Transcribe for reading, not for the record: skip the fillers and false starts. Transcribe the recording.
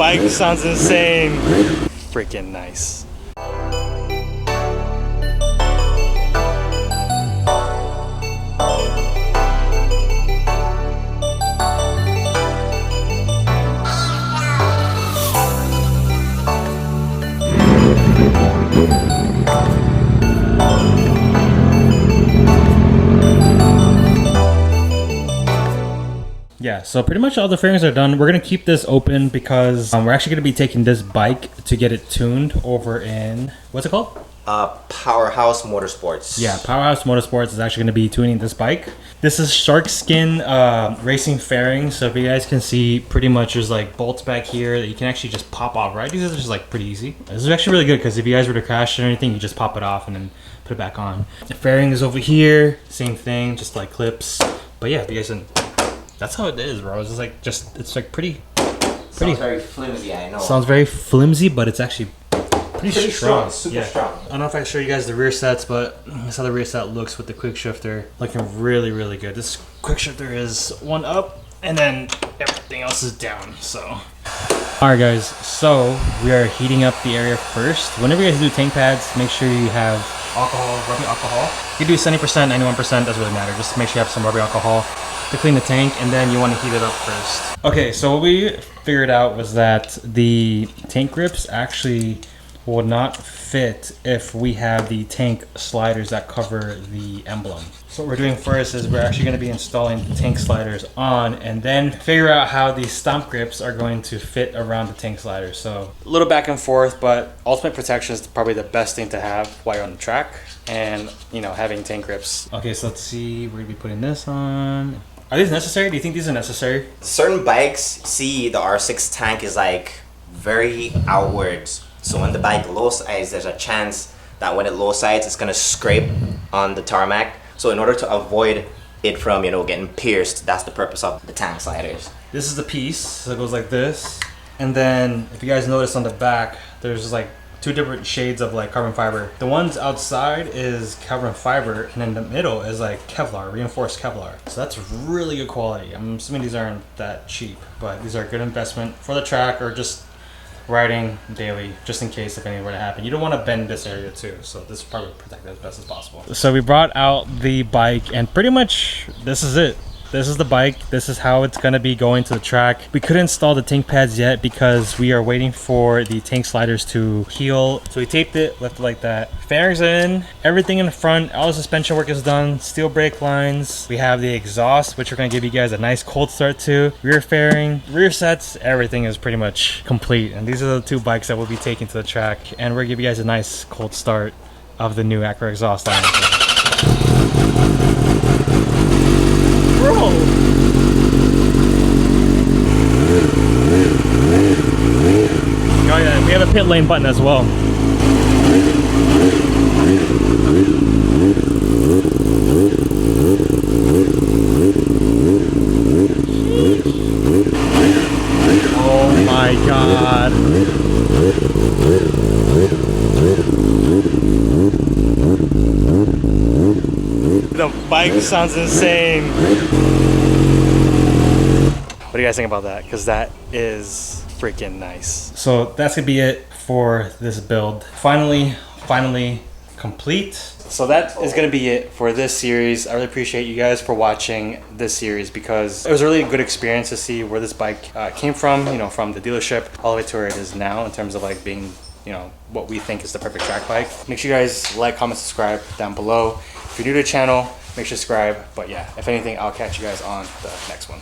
bike sounds insane. Freaking nice. Yeah, so pretty much all the fairings are done. We're going to keep this open because we're actually going to be taking this bike to get it tuned over in, what's it called? Powerhouse Motorsports. Yeah, Powerhouse Motorsports is actually going to be tuning this bike. This is shark skin racing fairings. So if you guys can see, pretty much there's like bolts back here that you can actually just pop off, right? These are just like pretty easy. This is actually really good because if you guys were to crash or anything, you just pop it off and then put it back on. The fairing is over here, same thing, just like clips. But yeah, if you guys didn't, that's how it is, bro. It's just like it's like pretty. Sounds very flimsy, I know. Sounds very flimsy, but it's actually pretty strong. Super strong. I don't know if I can show you guys the rear sets, but that's how the rear set looks with the quick shifter. Looking really, really good. This quick shifter is one up, and then everything else is down. So, all right, guys. So we are heating up the area first. Whenever you guys do tank pads, make sure you have alcohol, rubbing alcohol. You do 70%, 91%, doesn't really matter. Just make sure you have some rubbing alcohol to clean the tank, and then you want to heat it up first. Okay, so what we figured out was that the tank grips actually will not fit if we have the tank sliders that cover the emblem. So what we're doing first is we're actually going to be installing the tank sliders on, and then figure out how these stomp grips are going to fit around the tank sliders. So a little back and forth, but ultimate protection is probably the best thing to have while you're on the track, and you know, having tank grips. Okay, so let's see, we're gonna be putting this on. Are these necessary? Do you think these are necessary? Certain bikes, see the R6 tank is like very outwards. So when the bike low sides, there's a chance that when it low sides, it's gonna scrape on the tarmac. So in order to avoid it from, you know, getting pierced, that's the purpose of the tank sliders. This is the piece, so it goes like this. And then if you guys notice on the back, there's like two different shades of like carbon fiber. The ones outside is carbon fiber, and in the middle is like Kevlar, reinforced Kevlar. So that's really good quality. I'm assuming these aren't that cheap, but these are a good investment for the track or just riding daily, just in case if anything were to happen. You don't want to bend this area too, so this will probably protect it as best as possible. So we brought out the bike, and pretty much this is it. This is the bike. This is how it's going to be going to the track. We couldn't install the tank pads yet because we are waiting for the tank sliders to heal. So we taped it, left it like that. Fairings are in, everything in the front, all the suspension work is done, steel brake lines. We have the exhaust, which we're going to give you guys a nice cold start to. Rear fairing, rear sets, everything is pretty much complete. And these are the two bikes that we'll be taking to the track. And we're going to give you guys a nice cold start of the new Acura exhaust line. Bro! Oh yeah, we have a pit lane button as well. Oh my god. The bike sounds insane. What do you guys think about that? Because that is freaking nice. So that's gonna be it for this build. Finally complete. So that is gonna be it for this series. I really appreciate you guys for watching this series because it was a really good experience to see where this bike came from, you know, from the dealership all the way to where it is now in terms of like being, you know, what we think is the perfect track bike. Make sure you guys like, comment, subscribe down below. If you're new to the channel, make sure to subscribe. But yeah, if anything, I'll catch you guys on the next one.